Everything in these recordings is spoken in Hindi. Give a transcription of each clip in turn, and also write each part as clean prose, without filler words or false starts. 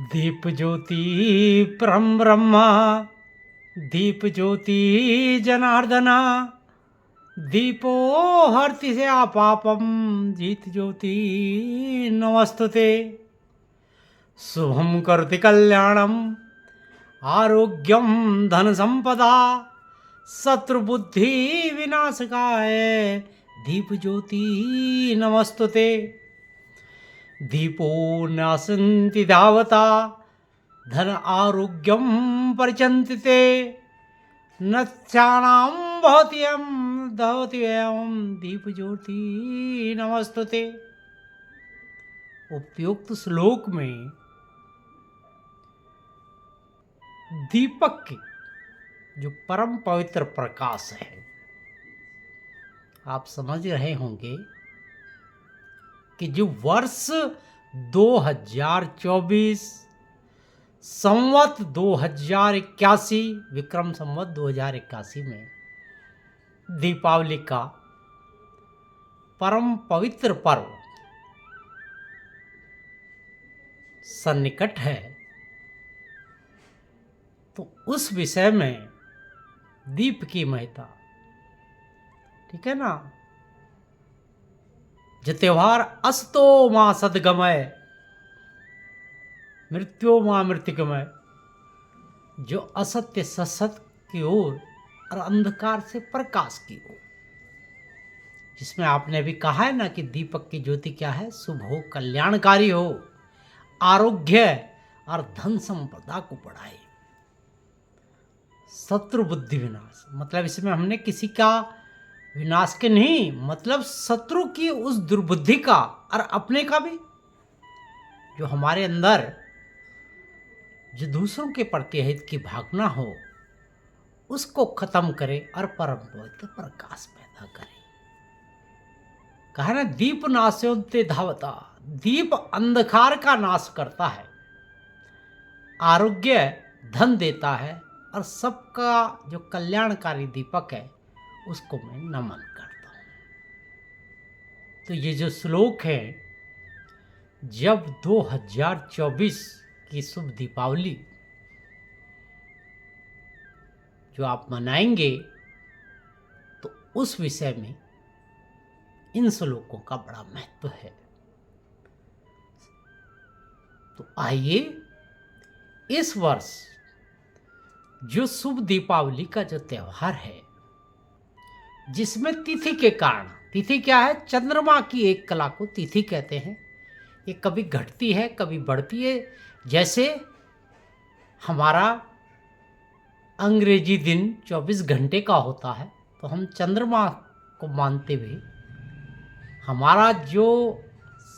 दीप ज्योति परम ब्रह्मा, दीप ज्योति जनार्दना, दीपो हरति से आपापम, जीत ज्योति नमस्तुते। शुभम करति कल्याणम, आरोग्यम धन संपदा, शत्रुबुद्धि विनाशकाय, दीप ज्योति नमस्तुते। दीपो नासन्ति धावता, धन आरोग्यम परिचन्ति ते, नत्यानां भवत्यं धवति व्ययं, दीप ज्योति नमस्तुते। उपयुक्त श्लोक में दीपक की जो परम पवित्र प्रकाश है, आप समझ रहे होंगे कि जो वर्ष 2024 संवत 2081 विक्रम संवत 2081 में दीपावली का परम पवित्र पर्व सन्निकट है, तो उस विषय में दीप की महत्ता, ठीक है ना। जो त्योहार अस्तो मां सदगमय, मृत्यो मां मृत्युगमय, जो असत्य सत्य की ओर और अंधकार से प्रकाश की ओर, जिसमें आपने भी कहा है ना कि दीपक की ज्योति क्या है, शुभ हो, कल्याणकारी हो, आरोग्य और धन संपदा को बढ़ाए, शत्रु बुद्धि विनाश। मतलब इसमें हमने किसी का विनाश के नहीं, मतलब शत्रु की उस दुर्बुद्धि का और अपने का भी, जो हमारे अंदर जो दूसरों के प्रति हित की भावना हो, उसको खत्म करे और परम पवित्र प्रकाश पैदा करे। कहा ना, दीप नाशोन्ते धावता, दीप अंधकार का नाश करता है, आरोग्य धन देता है, और सबका जो कल्याणकारी दीपक है उसको मैं नमन करता हूँ। तो ये जो श्लोक है, जब 2024 की शुभ दीपावली जो आप मनाएंगे, तो उस विषय में इन श्लोकों का बड़ा महत्व है। तो आइए इस वर्ष जो शुभ दीपावली का जो त्यौहार है, जिसमें तिथि के कारण, तिथि क्या है, चंद्रमा की एक कला को तिथि कहते हैं। ये कभी घटती है कभी बढ़ती है। जैसे हमारा अंग्रेजी दिन 24 घंटे का होता है, तो हम चंद्रमा को मानते हुए हमारा जो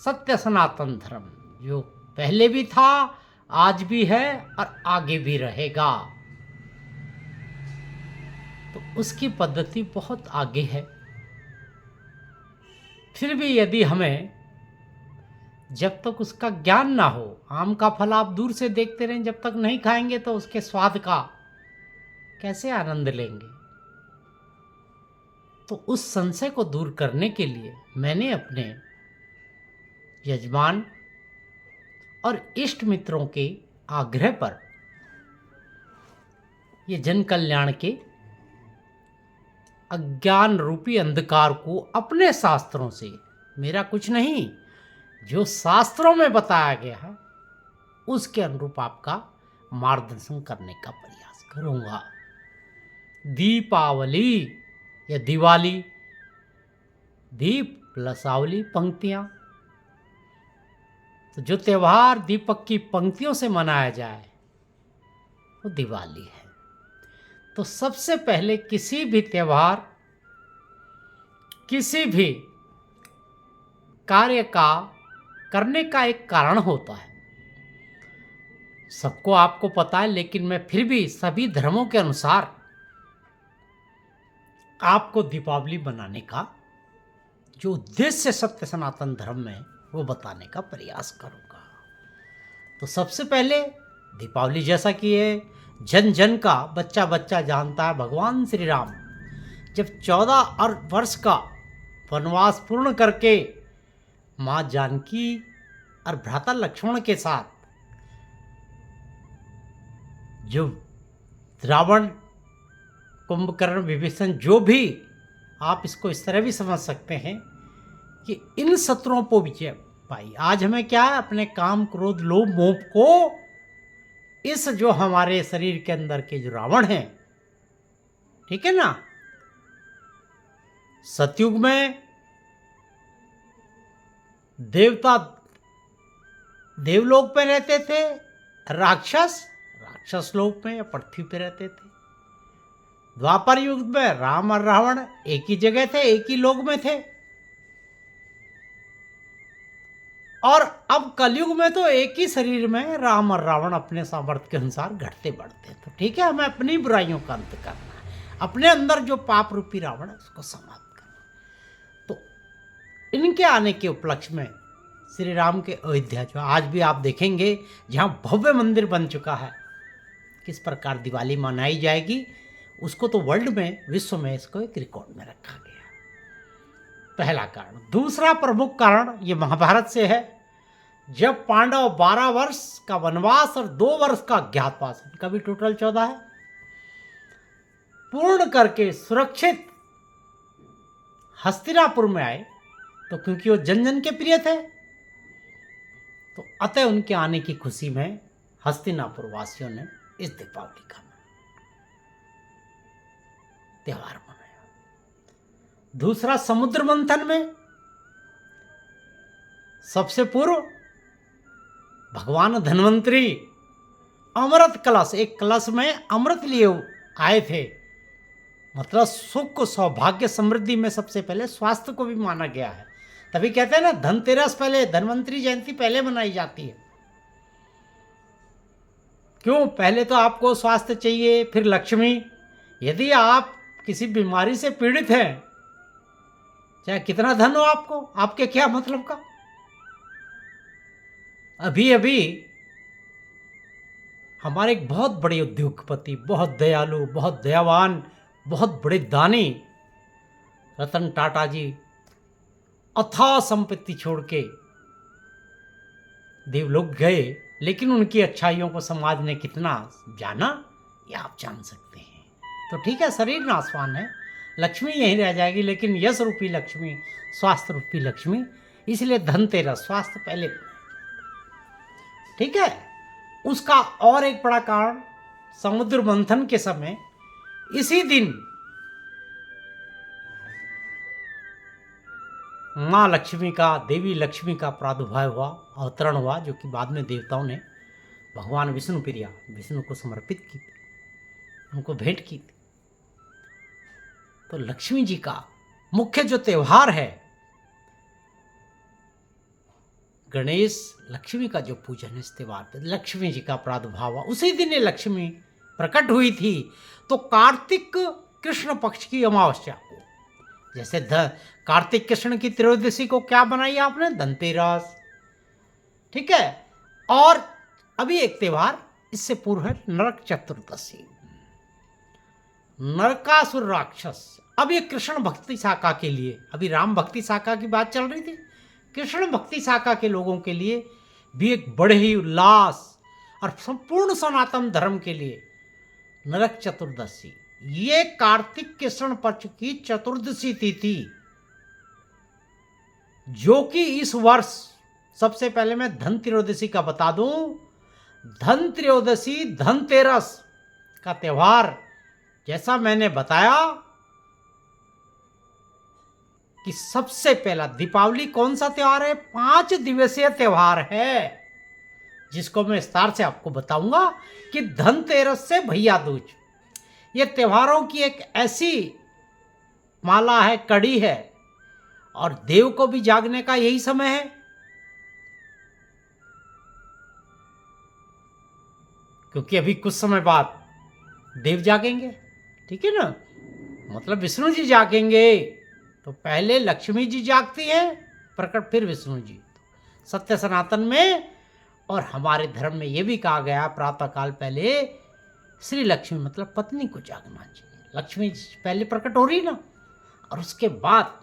सत्य सनातन धर्म, जो पहले भी था, आज भी है और आगे भी रहेगा, तो उसकी पद्धति बहुत आगे है। फिर भी यदि हमें जब तक उसका ज्ञान ना हो, आम का फल आप दूर से देखते रहें, जब तक नहीं खाएंगे तो उसके स्वाद का कैसे आनंद लेंगे। तो उस संशय को दूर करने के लिए मैंने अपने यजमान और इष्ट मित्रों के आग्रह पर ये जन कल्याण के अज्ञान रूपी अंधकार को अपने शास्त्रों से, मेरा कुछ नहीं, जो शास्त्रों में बताया गया है उसके अनुरूप आपका मार्गदर्शन करने का प्रयास करूंगा। दीपावली या दिवाली, दीप प्लस आवली पंक्तियां, तो जो त्यौहार दीपक की पंक्तियों से मनाया जाए वो दिवाली है। तो सबसे पहले किसी भी त्यौहार, किसी भी कार्य का करने का एक कारण होता है, सबको आपको पता है, लेकिन मैं फिर भी सभी धर्मों के अनुसार आपको दीपावली बनाने का जो उद्देश्य सत्य सनातन धर्म में, वो बताने का प्रयास करूंगा। तो सबसे पहले दीपावली, जैसा कि ये जन जन का बच्चा बच्चा जानता है, भगवान श्री राम जब 14 वर्ष का वनवास पूर्ण करके माँ जानकी और भ्राता लक्ष्मण के साथ जो रावण, कुंभकर्ण, विभीषण, जो भी, आप इसको इस तरह भी समझ सकते हैं कि इन शत्रुओं को विजय पाई। आज हमें क्या है, अपने काम, क्रोध, लोभ, मोह को, इस जो हमारे शरीर के अंदर के जो रावण हैं, ठीक है ना, सतयुग में देवता देवलोक पे रहते थे, राक्षस लोक में या पृथ्वी पे रहते थे। द्वापर युग में राम और रावण एक ही जगह थे, एक ही लोक में थे। और अब कलयुग में तो एक ही शरीर में राम और रावण अपने सामर्थ्य के अनुसार घटते बढ़ते। तो ठीक है, हमें अपनी बुराइयों का अंत करना है, अपने अंदर जो पाप रूपी रावण है उसको समाप्त करना। तो इनके आने के उपलक्ष्य में श्री राम के अयोध्या, जो आज भी आप देखेंगे जहाँ भव्य मंदिर बन चुका है, किस प्रकार दिवाली मनाई जाएगी, उसको तो वर्ल्ड में, विश्व में इसको एक रिकॉर्ड में रखा गया। पहला कारण। दूसरा प्रमुख कारण ये महाभारत से है। जब पांडव 12 वर्ष का वनवास और 2 वर्ष का अज्ञातवास, इनका भी टोटल 14 है, पूर्ण करके सुरक्षित हस्तिनापुर में आए, तो क्योंकि वो जन जन के प्रिय थे, तो अतः उनके आने की खुशी में हस्तिनापुर वासियों ने इस दीपावली का त्योहार मनाया। दूसरा, समुद्र मंथन में सबसे पूर्व भगवान धन्वंतरी अमृत कलश, एक कलश में अमृत लिए आए थे। मतलब सुख, सौभाग्य, समृद्धि में सबसे पहले स्वास्थ्य को भी माना गया है। तभी कहते हैं ना, धनतेरस पहले, धन्वंतरी जयंती पहले मनाई जाती है। क्यों? पहले तो आपको स्वास्थ्य चाहिए, फिर लक्ष्मी। यदि आप किसी बीमारी से पीड़ित हैं, चाहे कितना धन हो आपको, आपके क्या मतलब का। अभी अभी हमारे एक बहुत बड़े उद्योगपति, बहुत दयालु, बहुत दयावान, बहुत बड़े दानी रतन टाटा जी अथाह संपत्ति छोड़ के देवलोक गए, लेकिन उनकी अच्छाइयों को समाज ने कितना जाना, ये आप जान सकते हैं। तो ठीक है, शरीर नाशवान है, लक्ष्मी यहीं रह जाएगी, लेकिन यश रूपी लक्ष्मी, स्वास्थ्य रूपी लक्ष्मी, इसलिए धनतेरस, स्वास्थ्य पहले। ठीक है। उसका और एक बड़ा कारण, समुद्र मंथन के समय इसी दिन माँ लक्ष्मी का, देवी लक्ष्मी का प्रादुर्भाव हुआ, अवतरण हुआ, जो कि बाद में देवताओं ने भगवान विष्णु प्रिया, विष्णु को समर्पित की थी, उनको भेंट की थी। तो लक्ष्मी जी का मुख्य जो त्यौहार है, गणेश, लक्ष्मी का जो पूजन है, इस त्यौहार पर लक्ष्मी जी का प्रादुर्भाव हुआ, उसी दिन ये लक्ष्मी प्रकट हुई थी। तो कार्तिक कृष्ण पक्ष की अमावस्या को, जैसे कार्तिक कृष्ण की त्रयोदशी को क्या बनाई आपने, धनतेरस। ठीक है। और अभी एक त्यौहार इससे पूर्व है नरक चतुर्दशी, नरकासुर राक्षस। अब ये कृष्ण भक्ति शाखा के लिए, अभी राम भक्ति शाखा की बात चल रही थी, कृष्ण भक्ति शाखा के लोगों के लिए भी एक बड़े ही उल्लास और संपूर्ण सनातन धर्म के लिए नरक चतुर्दशी, ये कार्तिक कृष्ण पक्ष की चतुर्दशी तिथि, जो कि इस वर्ष, सबसे पहले मैं धन त्रयोदशी का बता दूं, धन त्रयोदशी, धनतेरस का त्यौहार, जैसा मैंने बताया कि सबसे पहला दीपावली कौन सा त्यौहार है, 5 दिवसीय त्यौहार है, जिसको मैं विस्तार से आपको बताऊंगा कि धनतेरस से भैया दूज, ये त्योहारों की एक ऐसी माला है, कड़ी है, और देव को भी जागने का यही समय है। क्योंकि अभी कुछ समय बाद देव जागेंगे, ठीक है ना, मतलब विष्णु जी जागेंगे। तो पहले लक्ष्मी जी जागती है प्रकट, फिर विष्णु जी। सत्य सनातन में और हमारे धर्म में यह भी कहा गया, प्रातःकाल पहले श्री लक्ष्मी, मतलब पत्नी को जागना चाहिए। लक्ष्मी पहले प्रकट हो रही ना, और उसके बाद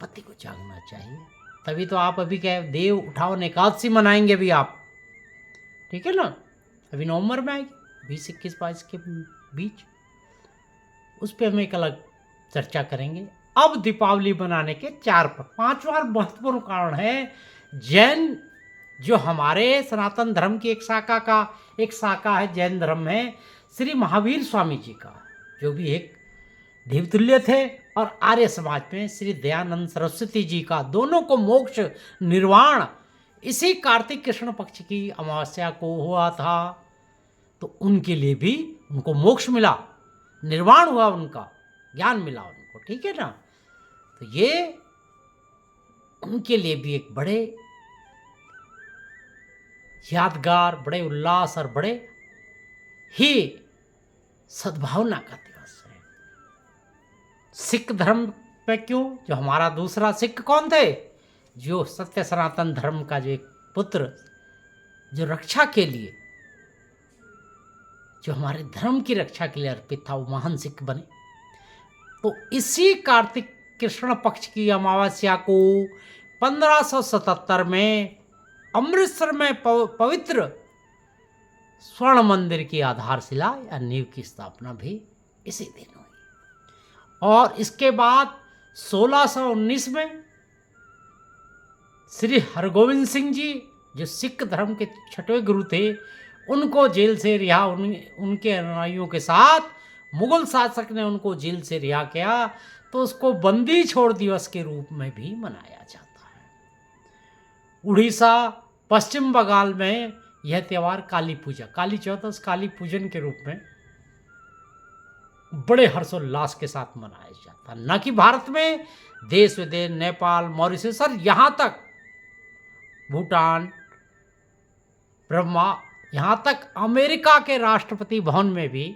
पति को जागना चाहिए। तभी तो आप अभी कहे देव उठाओ एकादशी मनाएंगे भी आप, ठीक है ना। अभी नवंबर में आएगी 20-21-22 के बीच, उस पर हम एक अलग चर्चा करेंगे। अब दीपावली मनाने के 5वां महत्वपूर्ण कारण है जैन, जो हमारे सनातन धर्म की एक शाखा है, जैन धर्म में श्री महावीर स्वामी जी का, जो भी एक देवतुल्य थे, और आर्य समाज में श्री दयानंद सरस्वती जी का, दोनों को मोक्ष निर्वाण इसी कार्तिक कृष्ण पक्ष की अमावस्या को हुआ था। तो उनके लिए भी उनको मोक्ष मिला, निर्वाण हुआ, उनका ज्ञान मिला उनको, ठीक है ना। तो ये उनके लिए भी एक बड़े यादगार, बड़े उल्लास और बड़े ही सद्भावना का दिवस है। सिख धर्म पे क्यों, जो हमारा दूसरा सिख कौन थे, जो सत्य सनातन धर्म का जो एक पुत्र, जो रक्षा के लिए, जो हमारे धर्म की रक्षा के लिए अर्पित था, वो महान सिख बने। तो इसी कार्तिक कृष्ण पक्ष की अमावस्या को 1577 में अमृतसर में पवित्र स्वर्ण मंदिर की आधारशिला या नींव की स्थापना भी इसी दिन हुई। और इसके बाद 1619 में श्री हरगोविंद सिंह जी, जो सिख धर्म के 6वें गुरु थे, उनको जेल से रिहा, उनके अनुयायियों के साथ मुगल शासक ने उनको जेल से रिहा किया, तो उसको बंदी छोड़ दिवस के रूप में भी मनाया जाता है। उड़ीसा, पश्चिम बंगाल में यह त्यौहार काली पूजा, काली चौदस, काली पूजन के रूप में बड़े हर्षोल्लास के साथ मनाया जाता है। न कि भारत में, देश विदेश, नेपाल, मॉरिशस और यहाँ तक भूटान, ब्रह्मा, यहाँ तक अमेरिका के राष्ट्रपति भवन में भी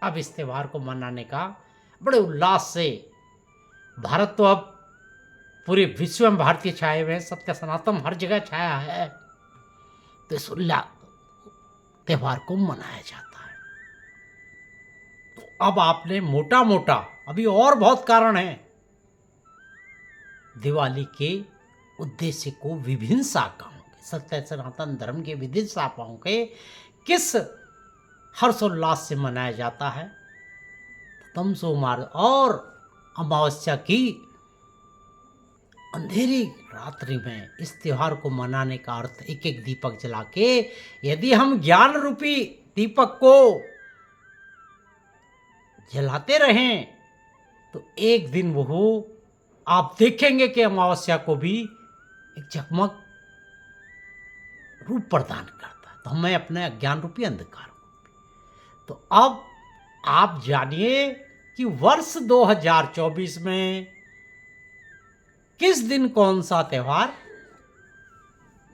अब इस त्यौहार को मनाने का बड़े उल्लास से, भारत तो अब पूरे विश्व में भारतीय छाए हुए हैं, सत्य सनातन हर जगह छाया है, तो इस त्यौहार को मनाया जाता है। तो अब आपने मोटा मोटा, अभी और बहुत कारण हैं, दिवाली के उद्देश्य को विभिन्न शाखाओं के, सत्य सनातन धर्म के विभिन्न शाखाओं के किस हर्षोल्लास से मनाया जाता है। तमसो मार्ग और अमावस्या की अंधेरी रात्रि में इस त्यौहार को मनाने का अर्थ एक एक दीपक जला के, यदि हम ज्ञान रूपी दीपक को जलाते रहें तो एक दिन वो आप देखेंगे कि अमावस्या को भी एक जगमग रूप प्रदान करता है। तो हमें अपने अज्ञान रूपी अंधकार को, तो अब आप जानिए कि वर्ष 2024 में किस दिन कौन सा त्यौहार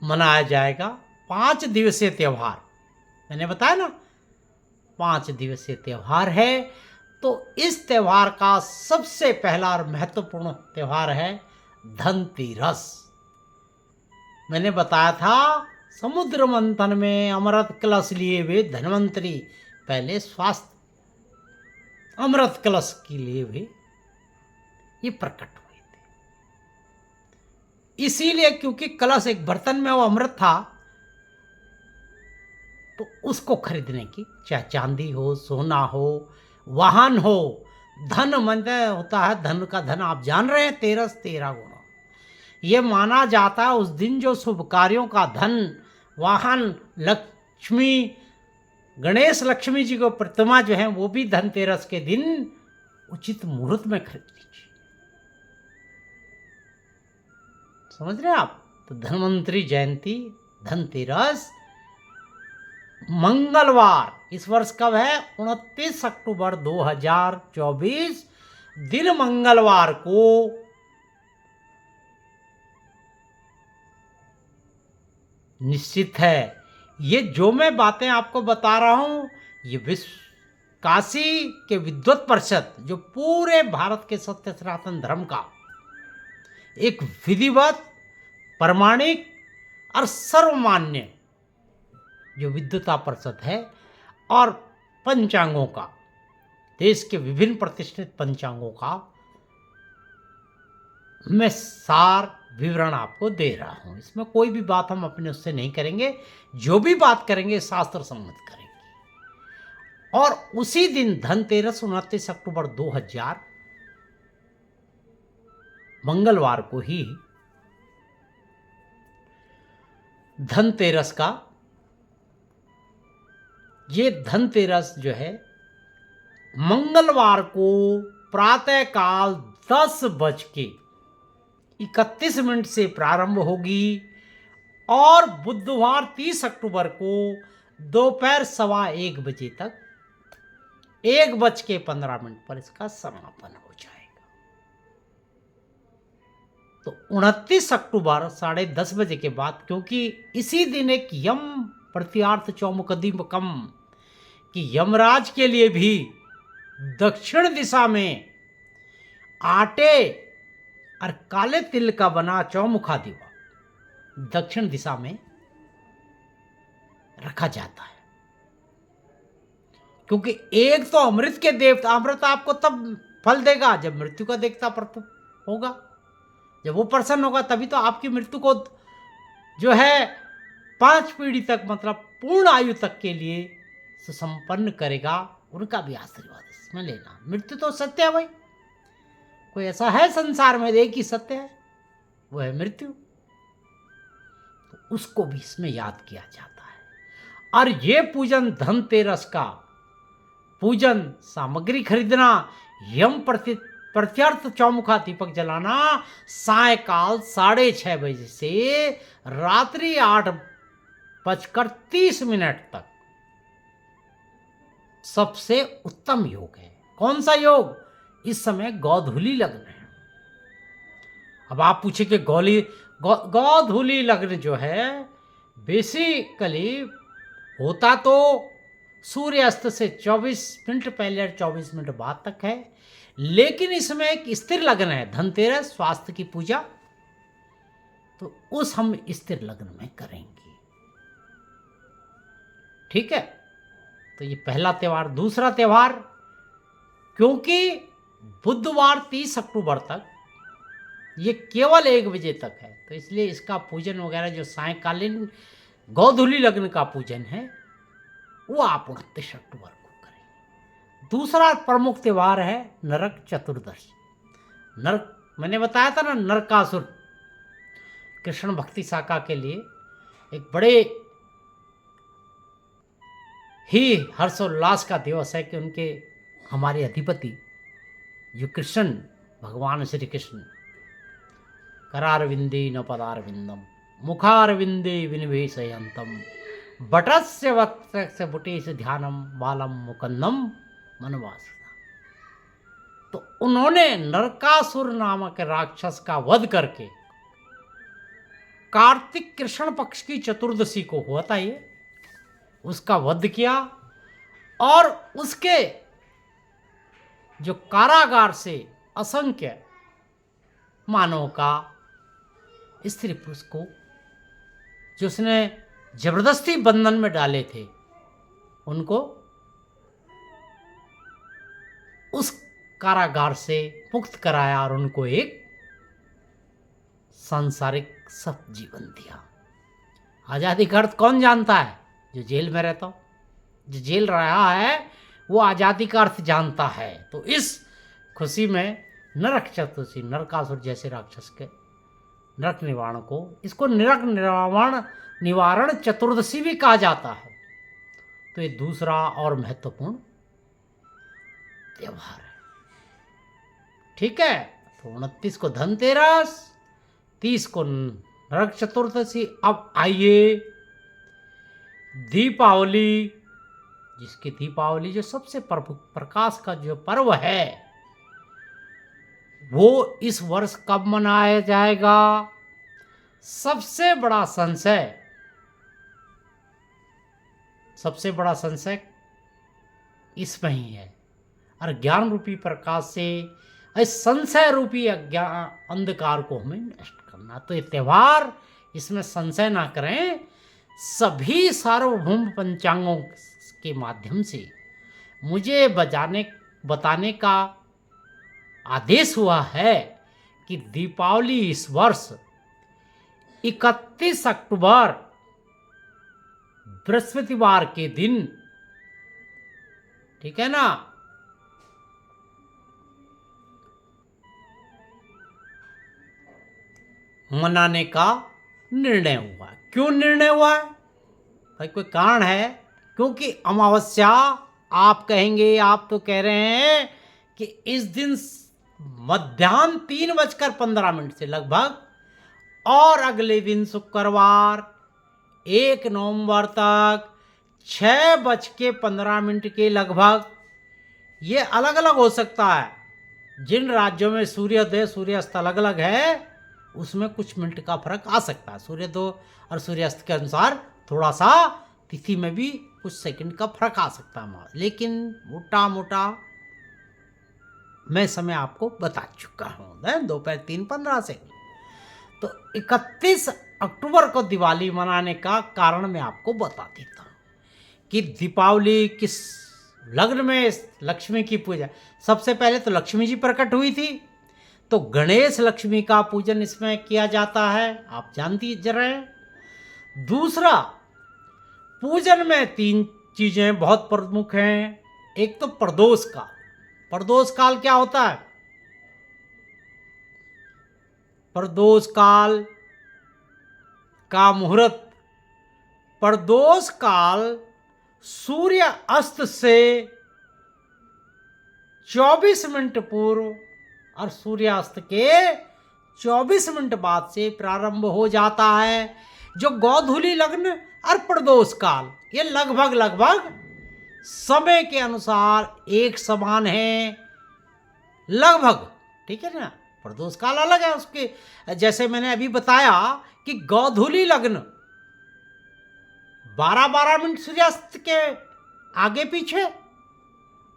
मनाया जाएगा। 5 दिवसीय त्यौहार, मैंने बताया ना 5 दिवसीय त्यौहार है। तो इस त्यौहार का सबसे पहला और महत्वपूर्ण त्यौहार है धनतेरस। मैंने बताया था समुद्र मंथन में अमृत कलश लिए हुए धनवंतरी पहले स्वास्थ्य अमृत कलश के लिए भी ये प्रकट हुए थे। इसीलिए क्योंकि कलश एक बर्तन में वो अमृत था, तो उसको खरीदने की, चाहे चांदी हो, सोना हो, वाहन हो, धन मंत्र होता है, धन का धन आप जान रहे हैं, 13 गुना। ये माना जाता है उस दिन जो शुभ कार्यों का धन, वाहन, लक्ष्मी, गणेश लक्ष्मी जी को प्रतिमा जो है वो भी धनतेरस के दिन उचित मुहूर्त में खरीद लीजिए। समझ रहे हैं आप। तो धन्वंतरी जयंती, धनतेरस मंगलवार, इस वर्ष कब है, 29 अक्टूबर 2024 दिन मंगलवार को निश्चित है। ये जो मैं बातें आपको बता रहा हूं, ये विश्व काशी के विद्वत परिषद, जो पूरे भारत के सत्य सनातन धर्म का एक विधिवत, प्रमाणिक और सर्वमान्य जो विद्वता परिषद है, और पंचांगों का, देश के विभिन्न प्रतिष्ठित पंचांगों का मैं सार विवरण आपको दे रहा हूं। इसमें कोई भी बात हम अपने उससे नहीं करेंगे, जो भी बात करेंगे शास्त्र सम्मत करेंगे। और उसी दिन धनतेरस 29 अक्टूबर 2000 मंगलवार को ही धनतेरस का ये धनतेरस जो है मंगलवार को प्रातःकाल 10:31 से प्रारंभ होगी और बुधवार 30 अक्टूबर को दोपहर 1:15 बजे तक 1:15 पर इसका समापन हो जाएगा। तो 29 अक्टूबर 10:30 बजे के बाद, क्योंकि इसी दिन एक यम प्रत्यार्थ चौमुकदीपकम कि यमराज के लिए भी दक्षिण दिशा में आटे और काले तिल का बना चौमुखा दीवा दक्षिण दिशा में रखा जाता है, क्योंकि एक तो अमृत के देवता, अमृत आपको तब फल देगा जब मृत्यु का देवता प्रत्यक्ष होगा, जब वो प्रसन्न होगा तभी तो आपकी मृत्यु को जो है 5 पीढ़ी तक, मतलब पूर्ण आयु तक के लिए सुसंपन्न करेगा। उनका भी आशीर्वाद इसमें लेना। मृत्यु तो सत्य है भाई, कोई ऐसा है संसार में एक ही सत्य है, वो है मृत्यु। तो उसको भी इसमें याद किया जाता है। और ये पूजन धनतेरस का पूजन, सामग्री खरीदना, यम प्रत्यर्थ चौमुखा दीपक जलाना सायकाल 6:30 बजे से रात्रि 8:30 तक सबसे उत्तम योग है। कौन सा योग? इस समय गोधूली लग्न है। अब आप पूछे कि गोधूली लग्न जो है बेसिकली होता तो सूर्यास्त से 24 मिनट पहले और 24 मिनट बाद तक है, लेकिन इसमें एक स्थिर लग्न है, धनतेरस, स्वास्थ्य की पूजा, तो उस हम स्थिर लग्न में करेंगे। ठीक है, तो ये पहला त्यौहार। दूसरा त्यौहार, क्योंकि बुधवार 30 अक्टूबर तक ये केवल 1 बजे तक है, तो इसलिए इसका पूजन वगैरह जो सायकालीन गोधूली लग्न का पूजन है वो आप 29 अक्टूबर को करें। दूसरा प्रमुख त्यौहार है नरक चतुर्दशी। नरक, मैंने बताया था ना, नरकासुर कृष्ण भक्ति शाखा के लिए एक बड़े ही हर्षोल्लास का दिवस है कि उनके हमारे अधिपति जो कृष्ण भगवान श्री कृष्ण करारविंदे न पदारविंदम मुखारविंदे विनिवेशयंतम बटस्य वक्त्रस्य बुटेश ध्यानम बालम मुकंदम मनवासना। तो उन्होंने नरकासुर नामक राक्षस का वध करके कार्तिक कृष्ण पक्ष की चतुर्दशी को हुआ था ये, उसका वध किया और उसके जो कारागार से असंख्य मानव का, स्त्री पुरुष को जो उसने जबरदस्ती बंधन में डाले थे, उनको उस कारागार से मुक्त कराया और उनको एक सांसारिक सब जीवन दिया। आज़ादी का अर्थ कौन जानता है? जो जेल में रहता हो, जो जेल रहा है वो आज़ादी का अर्थ जानता है। तो इस खुशी में नरक चतुर्दशी, नरकासुर जैसे राक्षस के नरक निवारण को, इसको नरक निवारण चतुर्दशी भी कहा जाता है। तो ये दूसरा और महत्वपूर्ण त्यौहार है। ठीक है, तो 29 को धनतेरस, 30 को नरक चतुर्दशी। अब आइए दीपावली, जिसकी दीपावली जो सबसे प्रकाश का जो पर्व है वो इस वर्ष कब मनाया जाएगा? सबसे बड़ा संशय इसमें ही है। और ज्ञान रूपी प्रकाश से इस संशय रूपी अंधकार को हमें नष्ट करना। तो ये त्यौहार, इसमें संशय ना करें। सभी सार्वभौम पंचांगों के माध्यम से मुझे बताने का आदेश हुआ है कि दीपावली इस वर्ष 31 अक्टूबर बृहस्पतिवार के दिन ठीक है ना। मनाने का निर्णय हुआ। क्यों निर्णय हुआ है भाई, कोई कारण है? क्योंकि अमावस्या, आप कहेंगे, आप तो कह रहे हैं कि इस दिन मध्याह्न 3:15 से लगभग, और अगले दिन शुक्रवार 1 नवंबर तक 6:15 के लगभग, ये अलग अलग हो सकता है। जिन राज्यों में सूर्योदय सूर्यास्त अलग अलग है उसमें कुछ मिनट का फर्क आ सकता है। सूर्योदय और सूर्यास्त के अनुसार थोड़ा सा तिथि में भी कुछ सेकंड का फर्क आ सकता है, लेकिन मोटा मोटा मैं समय आपको बता चुका हूँ, दोपहर 3:15 से। तो 31 अक्टूबर को दिवाली मनाने का कारण मैं आपको बता देता हूँ कि दीपावली किस लग्न में लक्ष्मी की पूजा। सबसे पहले तो लक्ष्मी जी प्रकट हुई थी, तो गणेश लक्ष्मी का पूजन इसमें किया जाता है, आप जानती जरा हैं। दूसरा, पूजन में 3 चीजें बहुत प्रमुख हैं। एक तो प्रदोष काल। प्रदोष काल क्या होता है? प्रदोष काल का मुहूर्त, प्रदोष काल सूर्य अस्त से 24 मिनट पूर्व और सूर्यास्त के 24 मिनट बाद से प्रारंभ हो जाता है। जो गोधूली लग्न और प्रदोष काल, ये लगभग समय के अनुसार एक समान है, लगभग, ठीक है ना। प्रदोष काल अलग है उसके, जैसे मैंने अभी बताया कि गोधूली लग्न 12-12 मिनट सूर्यास्त के आगे पीछे,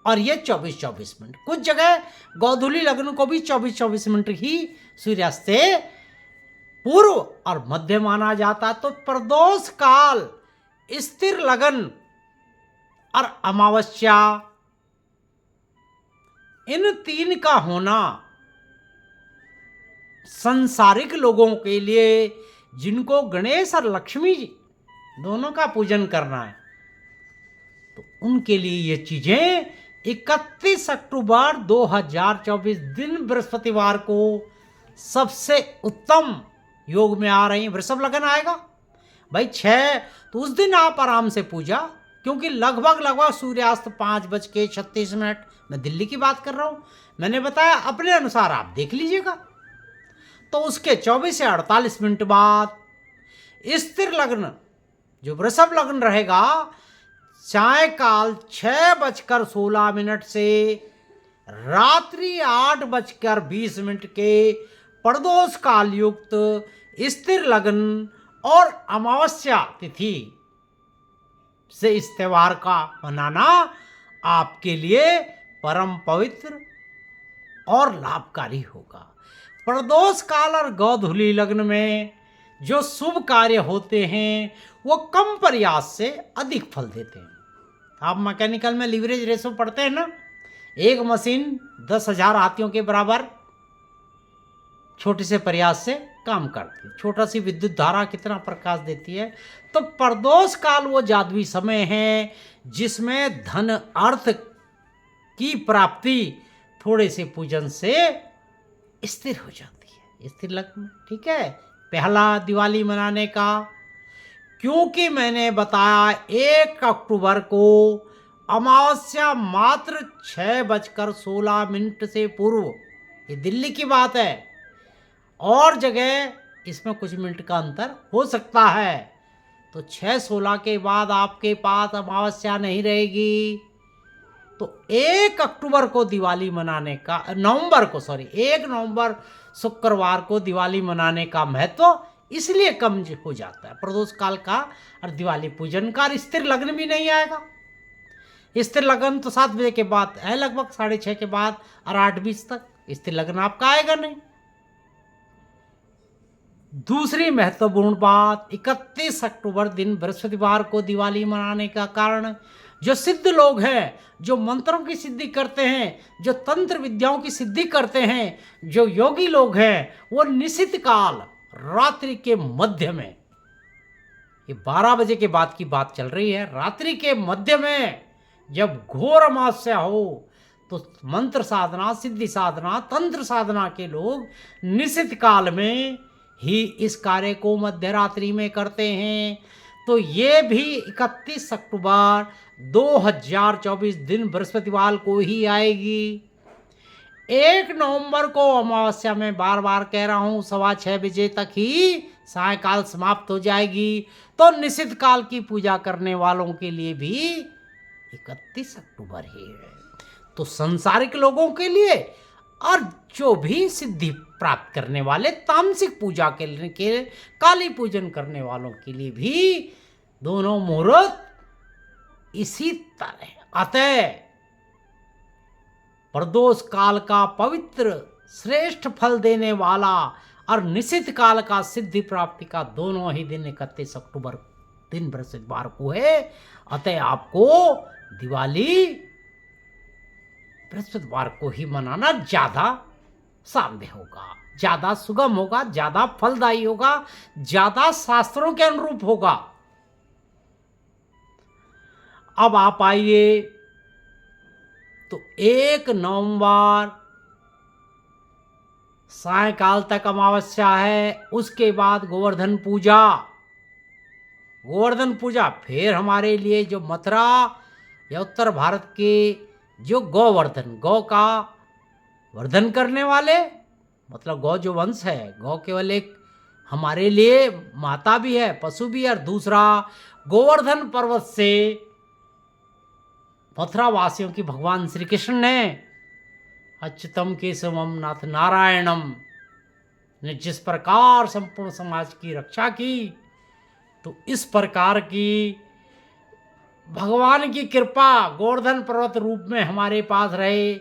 और ये 24-24 मिनट। कुछ जगह गोधूली लग्न को भी 24-24 मिनट ही सूर्यास्त से पूर्व और मध्य माना जाता है। तो प्रदोष काल, स्थिर लगन और अमावस्या, इन 3 का होना संसारिक लोगों के लिए, जिनको गणेश और लक्ष्मी जी दोनों का पूजन करना है, तो उनके लिए ये चीजें 31 अक्टूबर 2024 दिन बृहस्पतिवार को सबसे उत्तम योग में आ रही। वृषभ लगन आएगा भाई 6, तो उस दिन आप आराम से पूजा, क्योंकि लगभग सूर्यास्त 5:36, मैं दिल्ली की बात कर रहा हूं, मैंने बताया, अपने अनुसार आप देख लीजिएगा। तो उसके 24 से 48 मिनट बाद स्थिर लग्न जो वृषभ लग्न रहेगा, सायकाल 6:16 से रात्रि 8:20 के प्रदोष काल युक्त स्थिर लग्न और अमावस्या तिथि से इस त्योहार का मनाना आपके लिए परम पवित्र और लाभकारी होगा। प्रदोष काल और गोधूली लग्न में जो शुभ कार्य होते हैं वो कम प्रयास से अधिक फल देते हैं। आप मैकेनिकल में लीवरेज रेशो पढ़ते हैं ना, एक मशीन 10,000 हाथियों के बराबर छोटे से प्रयास से काम करती है। छोटा सी विद्युत धारा कितना प्रकाश देती है। तो प्रदोष काल वो जादुई समय है जिसमें धन अर्थ की प्राप्ति थोड़े से पूजन से स्थिर हो जाती है, स्थिर लग्न, ठीक है। पहला दिवाली मनाने का, क्योंकि मैंने बताया 1 अक्टूबर को अमावस्या मात्र 6:16 से पूर्व, ये दिल्ली की बात है, और जगह इसमें कुछ मिनट का अंतर हो सकता है। तो 6:16 के बाद आपके पास अमावस्या नहीं रहेगी। तो 1 अक्टूबर को दिवाली मनाने का, 1 नवंबर शुक्रवार को दिवाली मनाने का महत्व इसलिए कम हो जाता है प्रदोष काल का और दिवाली पूजन का। स्थिर लग्न भी नहीं आएगा। स्थिर लग्न तो 7 बजे के बाद है, लगभग 6:30 के बाद और 8:20 तक स्थिर लग्न आपका आएगा नहीं। दूसरी महत्वपूर्ण बात, 31 अक्टूबर दिन बृहस्पतिवार को दिवाली मनाने का कारण, जो सिद्ध लोग हैं, जो मंत्रों की सिद्धि करते हैं, जो तंत्र विद्याओं की सिद्धि करते हैं, जो योगी लोग हैं, वो निशित काल रात्रि के मध्य में, ये 12 बजे के बाद की बात चल रही है, रात्रि के मध्य में जब घोर अमावस्या हो तो मंत्र साधना, सिद्धि साधना, तंत्र साधना के लोग निश्चित काल में ही इस कार्य को मध्य रात्रि में करते हैं। तो ये भी 31 अक्टूबर 2024 दिन बृहस्पतिवार को ही आएगी। 1 नवंबर को अमावस्या में बार बार कह रहा हूँ 6:15 बजे तक ही सायकाल समाप्त हो जाएगी। तो निश्चित काल की पूजा करने वालों के लिए भी 31 अक्टूबर ही है। तो सांसारिक लोगों के लिए और जो भी सिद्धि प्राप्त करने वाले तामसिक पूजा के काली पूजन करने वालों के लिए भी दोनों मुहूर्त इसी तरह। अतः प्रदोष काल का पवित्र श्रेष्ठ फल देने वाला और निश्चित काल का सिद्धि प्राप्ति का दोनों ही दिन 31 अक्टूबर दिन बृहस्पतिवार को है। अतः आपको दिवाली बृहस्पतिवार को ही मनाना ज्यादा साध्य होगा, ज्यादा सुगम होगा, ज्यादा फलदायी होगा, ज्यादा शास्त्रों के अनुरूप होगा। अब आप आइए, तो 1 नवंबर सायकाल तक अमावस्या है, उसके बाद गोवर्धन पूजा। गोवर्धन पूजा फिर हमारे लिए जो मथुरा या उत्तर भारत के जो गोवर्धन, गौ का वर्धन करने वाले, मतलब गौ जो वंश है, गौ केवल एक हमारे लिए माता भी है, पशु भी है। और दूसरा गोवर्धन पर्वत से मथुरा वासियों की भगवान श्री कृष्ण ने अच्युतम केशवम नाथ नारायणम ने जिस प्रकार संपूर्ण समाज की रक्षा की, तो इस प्रकार की भगवान की कृपा गोवर्धन पर्वत रूप में हमारे पास रहे।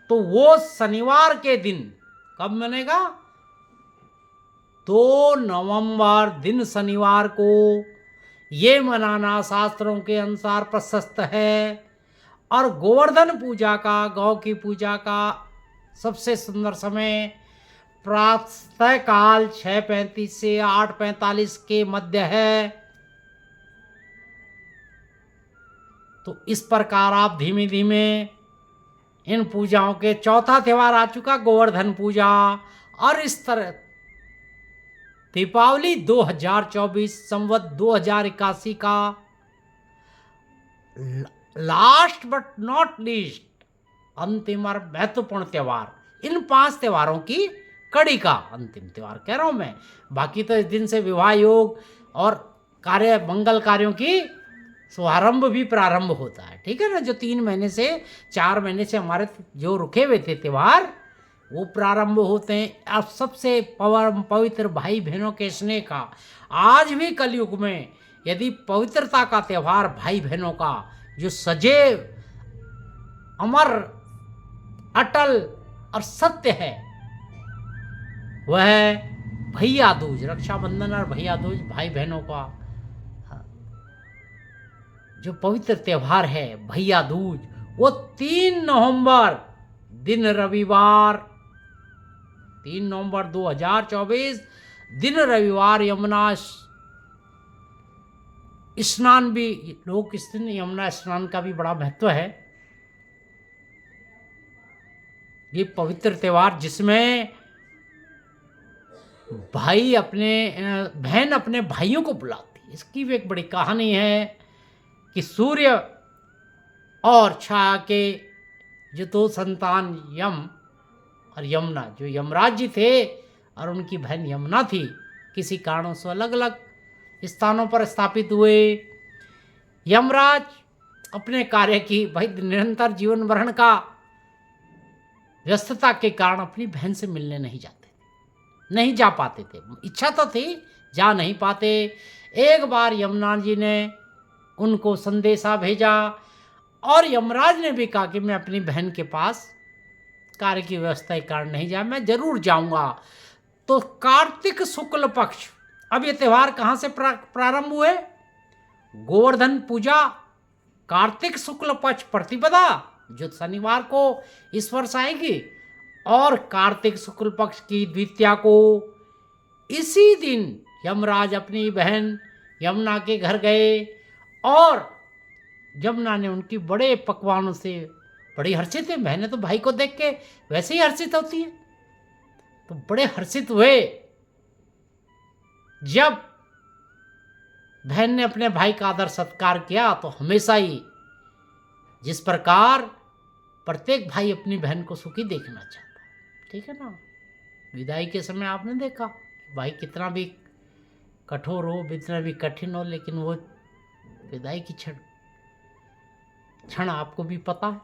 तो वो शनिवार के दिन कब मनेगा? 2 नवंबर दिन शनिवार को ये मनाना शास्त्रों के अनुसार प्रशस्त है। और गोवर्धन पूजा का, गौ की पूजा का सबसे सुंदर समय प्रातः काल 6:35 से 8:45 के मध्य है। तो इस प्रकार आप धीमे धीमे इन पूजाओं के चौथा त्यौहार आ चुका गोवर्धन पूजा। और इस तरह दीपावली 2024 संवत 2081 का लास्ट बट नॉट लीस्ट अंतिम और महत्वपूर्ण त्यौहार, इन 5 त्योहारों की कड़ी का अंतिम त्यौहार कह रहा हूं मैं। बाकी तो इस दिन से विवाह योग और कार्य मंगल कार्यों की शुभारंभ भी प्रारंभ होता है, ठीक है ना। जो 3 महीने से 4 महीने से हमारे जो रुके हुए थे त्यौहार वो प्रारंभ होते हैं। अब सबसे पवित्र भाई बहनों के स्नेह का आज भी कलयुग में यदि पवित्रता का त्यौहार भाई बहनों का जो सजैव अमर अटल और सत्य है, वह भैया दूज, रक्षाबंधन और भैया दूज भाई बहनों का जो पवित्र त्यौहार है भैया दूज, वो 3 नवंबर दिन रविवार, 3 नवंबर 2024 दिन रविवार यमुना स्नान भी लोग इस दिन यमुना स्नान का भी बड़ा महत्व है। ये पवित्र त्यौहार जिसमें भाई अपने बहन अपने भाइयों को बुलाती है, इसकी भी एक बड़ी कहानी है कि सूर्य और छाया के जो 2 संतान यम और यमुना, जो यमराज जी थे और उनकी बहन यमुना थी, किसी कारणों से अलग अलग स्थानों पर स्थापित हुए। यमराज अपने कार्य की भाई निरंतर जीवन भरण का व्यस्तता के कारण अपनी बहन से मिलने नहीं जा पाते थे। इच्छा तो थी, जा नहीं पाते। एक बार यमुना जी ने उनको संदेशा भेजा और यमराज ने भी कहा कि मैं अपनी बहन के पास कार्य की व्यवस्था के कारण नहीं जा, मैं जरूर जाऊंगा। तो कार्तिक शुक्ल पक्ष, अब ये त्यौहार कहाँ से प्रारंभ हुए? गोवर्धन पूजा कार्तिक शुक्ल पक्ष प्रतिपदा जो शनिवार को इस वर्ष आएगी, और कार्तिक शुक्ल पक्ष की द्वितीया को इसी दिन यमराज अपनी बहन यमुना के घर गए और यमुना ने उनकी बड़े पकवानों से बड़ी हर्षित है। बहनें तो भाई को देख के वैसे ही हर्षित होती है, तो बड़े हर्षित हुए जब बहन ने अपने भाई का आदर सत्कार किया। तो हमेशा ही जिस प्रकार प्रत्येक भाई अपनी बहन को सुखी देखना चाहता है, ठीक है ना। विदाई के समय आपने देखा भाई कितना भी कठोर हो, कितना भी कठिन हो, लेकिन वो विदाई की क्षण आपको भी पता है।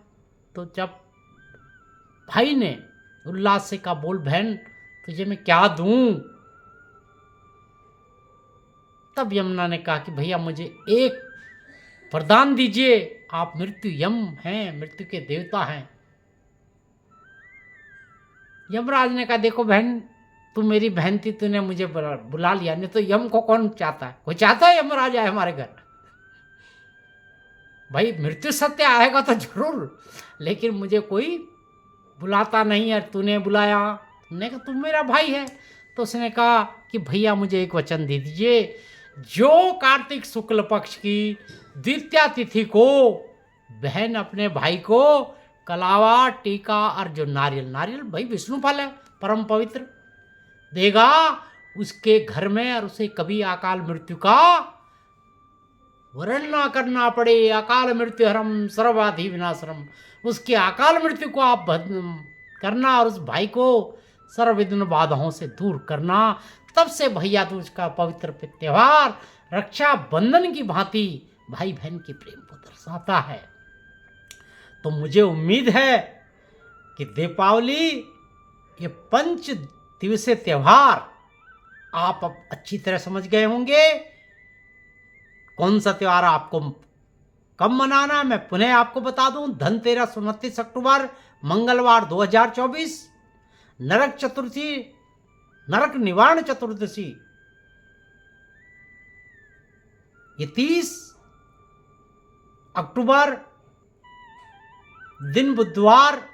तो जब भाई ने उल्लास से कहा, बोल बहन तुझे मैं क्या दूं, तब यमुना ने कहा कि भैया मुझे एक वरदान दीजिए, आप मृत्यु यम हैं, मृत्यु के देवता हैं। यमराज ने कहा, देखो बहन तू मेरी बहन थी, तूने मुझे बुला लिया, नहीं तो यम को कौन चाहता है, कोई चाहता है यमराज आए हमारे घर। भाई मृत्यु सत्य आएगा तो जरूर, लेकिन मुझे कोई बुलाता नहीं है, तूने बुलाया। तुमने कहा तुम मेरा भाई है। तो उसने कहा कि भैया मुझे एक वचन दे दीजिए, जो कार्तिक शुक्ल पक्ष की द्वितीया तिथि को बहन अपने भाई को कलावा, टीका और जो नारियल भाई विष्णु फल है परम पवित्र, देगा, उसके घर में और उसे कभी अकाल मृत्यु का वरण ना करना पड़े। अकाल मृत्यु हरम सर्वाधि विनाशरम, उसके अकाल मृत्यु को आप करना और उस भाई को सर्वविघ्न बाधाओं से दूर करना। तब से भैया दूज का पवित्र त्योहार रक्षा बंधन की भांति भाई बहन के प्रेम को दर्शाता है। तो मुझे उम्मीद है कि दीपावली ये 5 दिवसीय त्योहार आप अब अच्छी तरह समझ गए होंगे। कौन सा त्योहार आपको कब मनाना, मैं पुनः आपको बता दूं। धनतेरस 29 अक्टूबर मंगलवार 2024, नरक चतुर्थी, नरक निवारण चतुर्दशी ये 30 अक्टूबर दिन बुधवार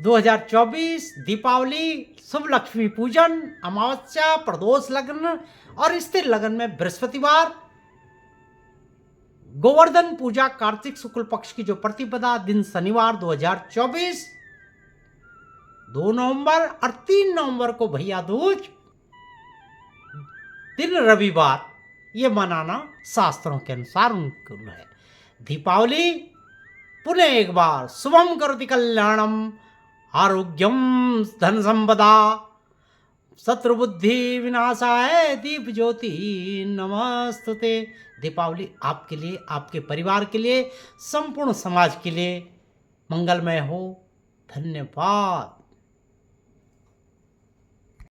2024, दीपावली, शुभ लक्ष्मी पूजन, अमावस्या, प्रदोष लग्न और स्थिर लग्न में बृहस्पतिवार, गोवर्धन पूजा कार्तिक शुक्ल पक्ष की जो प्रतिपदा दिन शनिवार 2024, 2 नवंबर और 3 नवंबर को भैया दूज दिन रविवार, ये मनाना शास्त्रों के अनुसार अनुकूल है। दीपावली पुनः एक बार शुभम करोति कल्याणम आरोग्यम धन संपदा शत्रुबुद्धि विनाशाय दीप ज्योति नमस्तुते। दीपावली आपके लिए, आपके परिवार के लिए, संपूर्ण समाज के लिए मंगलमय हो। धन्यवाद।